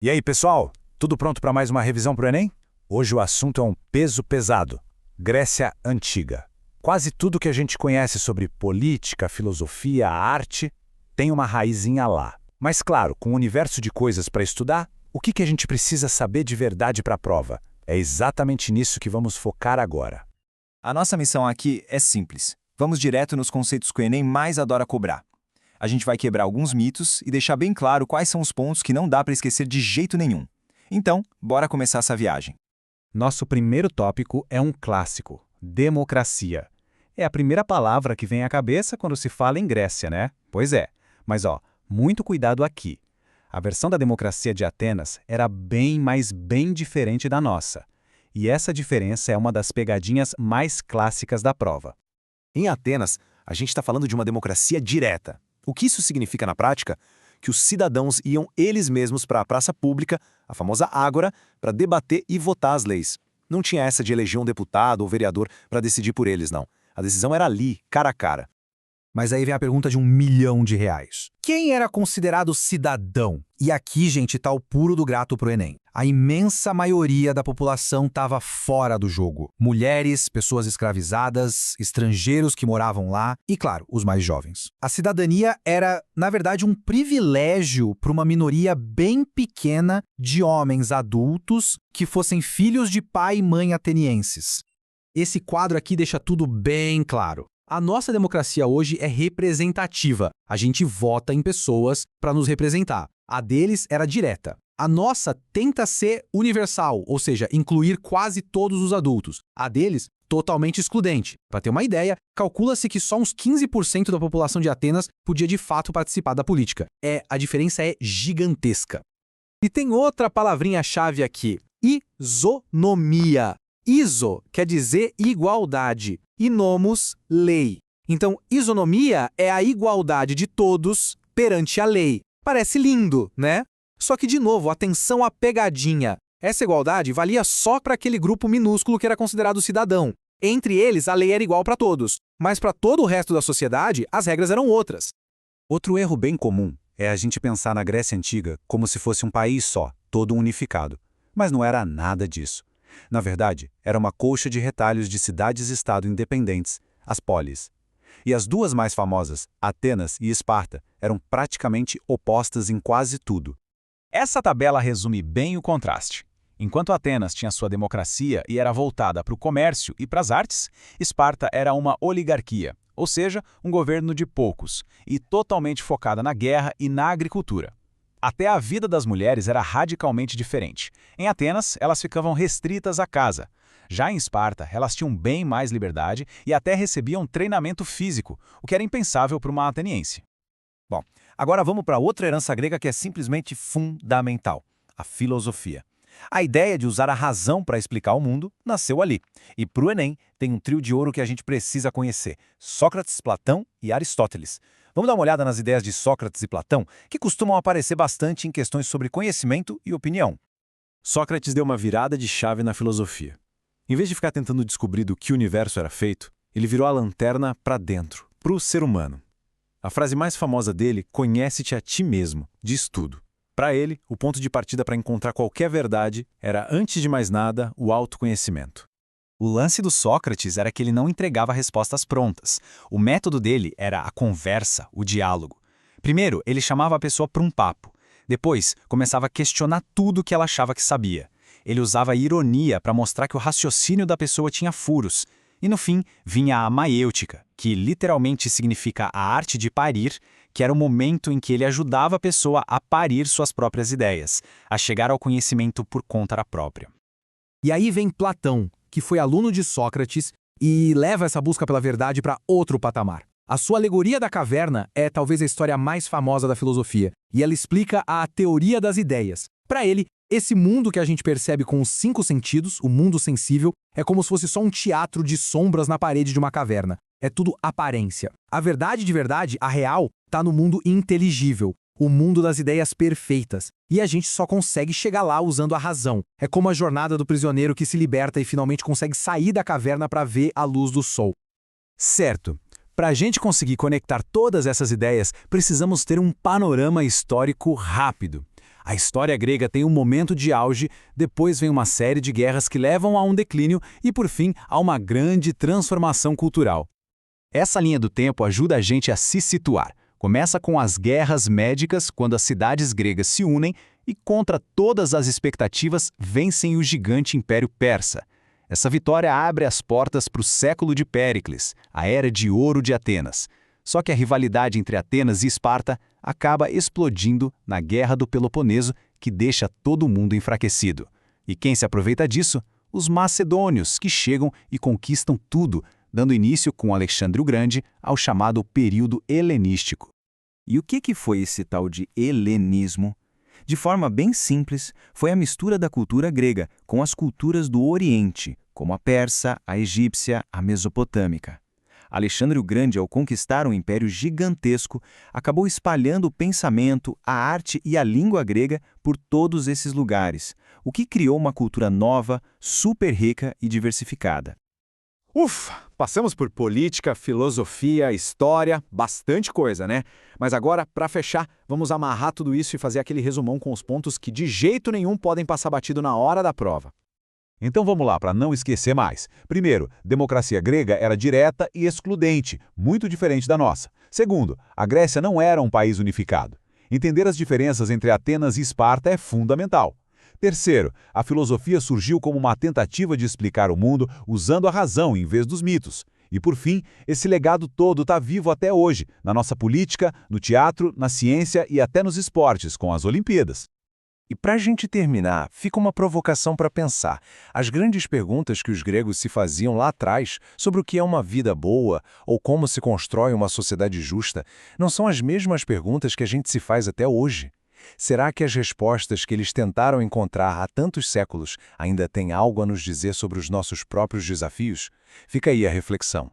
E aí, pessoal? Tudo pronto para mais uma revisão para o Enem? Hoje o assunto é um peso pesado: Grécia Antiga. Quase tudo que a gente conhece sobre política, filosofia, arte, tem uma raizinha lá. Mas claro, com um universo de coisas para estudar, o que a gente precisa saber de verdade para a prova? É exatamente nisso que vamos focar agora. A nossa missão aqui é simples. Vamos direto nos conceitos que o Enem mais adora cobrar. A gente vai quebrar alguns mitos e deixar bem claro quais são os pontos que não dá para esquecer de jeito nenhum. Então, bora começar essa viagem. Nosso primeiro tópico é um clássico: democracia. É a primeira palavra que vem à cabeça quando se fala em Grécia, né? Pois é, mas muito cuidado aqui. A versão da democracia de Atenas era bem diferente da nossa. E essa diferença é uma das pegadinhas mais clássicas da prova. Em Atenas, a gente está falando de uma democracia direta. O que isso significa na prática? Que os cidadãos iam eles mesmos para a praça pública, a famosa ágora, para debater e votar as leis. Não tinha essa de eleger um deputado ou vereador para decidir por eles, não. A decisão era ali, cara a cara. Mas aí vem a pergunta de R$1 milhão. Quem era considerado cidadão? E aqui, gente, tá o puro do grato pro Enem. A imensa maioria da população estava fora do jogo. Mulheres, pessoas escravizadas, estrangeiros que moravam lá e, claro, os mais jovens. A cidadania era, na verdade, um privilégio para uma minoria bem pequena de homens adultos que fossem filhos de pai e mãe atenienses. Esse quadro aqui deixa tudo bem claro. A nossa democracia hoje é representativa. A gente vota em pessoas para nos representar. A deles era direta. A nossa tenta ser universal, ou seja, incluir quase todos os adultos. A deles, totalmente excludente. Para ter uma ideia, calcula-se que só uns 15% da população de Atenas podia de fato participar da política. A diferença é gigantesca. E tem outra palavrinha-chave aqui: isonomia. Iso quer dizer igualdade e nomos, lei. Então, isonomia é a igualdade de todos perante a lei. Parece lindo, né? Só que, de novo, atenção à pegadinha. Essa igualdade valia só para aquele grupo minúsculo que era considerado cidadão. Entre eles, a lei era igual para todos, mas para todo o resto da sociedade, as regras eram outras. Outro erro bem comum é a gente pensar na Grécia Antiga como se fosse um país só, todo unificado. Mas não era nada disso. Na verdade, era uma colcha de retalhos de cidades-estado independentes, as polis. E as duas mais famosas, Atenas e Esparta, eram praticamente opostas em quase tudo. Essa tabela resume bem o contraste. Enquanto Atenas tinha sua democracia e era voltada para o comércio e para as artes, Esparta era uma oligarquia, ou seja, um governo de poucos, e totalmente focada na guerra e na agricultura. Até a vida das mulheres era radicalmente diferente. Em Atenas, elas ficavam restritas à casa. Já em Esparta, elas tinham bem mais liberdade e até recebiam treinamento físico, o que era impensável para uma ateniense. Bom, agora vamos para outra herança grega que é simplesmente fundamental: a filosofia. A ideia de usar a razão para explicar o mundo nasceu ali. E para o Enem, tem um trio de ouro que a gente precisa conhecer: Sócrates, Platão e Aristóteles. Vamos dar uma olhada nas ideias de Sócrates e Platão, que costumam aparecer bastante em questões sobre conhecimento e opinião. Sócrates deu uma virada de chave na filosofia. Em vez de ficar tentando descobrir do que o universo era feito, ele virou a lanterna para dentro, para o ser humano. A frase mais famosa dele: "Conhece-te a ti mesmo", diz tudo. Para ele, o ponto de partida para encontrar qualquer verdade era, antes de mais nada, o autoconhecimento. O lance do Sócrates era que ele não entregava respostas prontas. O método dele era a conversa, o diálogo. Primeiro, ele chamava a pessoa para um papo. Depois, começava a questionar tudo que ela achava que sabia. Ele usava a ironia para mostrar que o raciocínio da pessoa tinha furos. E no fim, vinha a maêutica, que literalmente significa a arte de parir, que era o momento em que ele ajudava a pessoa a parir suas próprias ideias, a chegar ao conhecimento por conta própria. E aí vem Platão, que foi aluno de Sócrates e leva essa busca pela verdade para outro patamar. A sua alegoria da caverna é talvez a história mais famosa da filosofia, e ela explica a teoria das ideias. Para ele, esse mundo que a gente percebe com os 5 sentidos, o mundo sensível, é como se fosse só um teatro de sombras na parede de uma caverna. É tudo aparência. A verdade de verdade, a real, está no mundo inteligível, o mundo das ideias perfeitas. E a gente só consegue chegar lá usando a razão. É como a jornada do prisioneiro que se liberta e finalmente consegue sair da caverna para ver a luz do sol. Certo. Para a gente conseguir conectar todas essas ideias, precisamos ter um panorama histórico rápido. A história grega tem um momento de auge, depois vem uma série de guerras que levam a um declínio e, por fim, a uma grande transformação cultural. Essa linha do tempo ajuda a gente a se situar. Começa com as guerras médicas, quando as cidades gregas se unem e, contra todas as expectativas, vencem o gigante Império Persa. Essa vitória abre as portas para o século de Péricles, a Era de Ouro de Atenas. Só que a rivalidade entre Atenas e Esparta acaba explodindo na Guerra do Peloponeso, que deixa todo mundo enfraquecido. E quem se aproveita disso? Os macedônios, que chegam e conquistam tudo, dando início com Alexandre o Grande ao chamado período helenístico. E o que foi esse tal de helenismo? De forma bem simples, foi a mistura da cultura grega com as culturas do Oriente, como a persa, a egípcia, a mesopotâmica. Alexandre o Grande, ao conquistar um império gigantesco, acabou espalhando o pensamento, a arte e a língua grega por todos esses lugares, o que criou uma cultura nova, super rica e diversificada. Ufa! Passamos por política, filosofia, história, bastante coisa, né? Mas agora, para fechar, vamos amarrar tudo isso e fazer aquele resumão com os pontos que de jeito nenhum podem passar batido na hora da prova. Então vamos lá, para não esquecer mais. Primeiro, democracia grega era direta e excludente, muito diferente da nossa. Segundo, a Grécia não era um país unificado. Entender as diferenças entre Atenas e Esparta é fundamental. Terceiro, a filosofia surgiu como uma tentativa de explicar o mundo usando a razão em vez dos mitos. E por fim, esse legado todo está vivo até hoje, na nossa política, no teatro, na ciência e até nos esportes, com as Olimpíadas. E para a gente terminar, fica uma provocação para pensar. As grandes perguntas que os gregos se faziam lá atrás sobre o que é uma vida boa ou como se constrói uma sociedade justa não são as mesmas perguntas que a gente se faz até hoje. Será que as respostas que eles tentaram encontrar há tantos séculos ainda têm algo a nos dizer sobre os nossos próprios desafios? Fica aí a reflexão.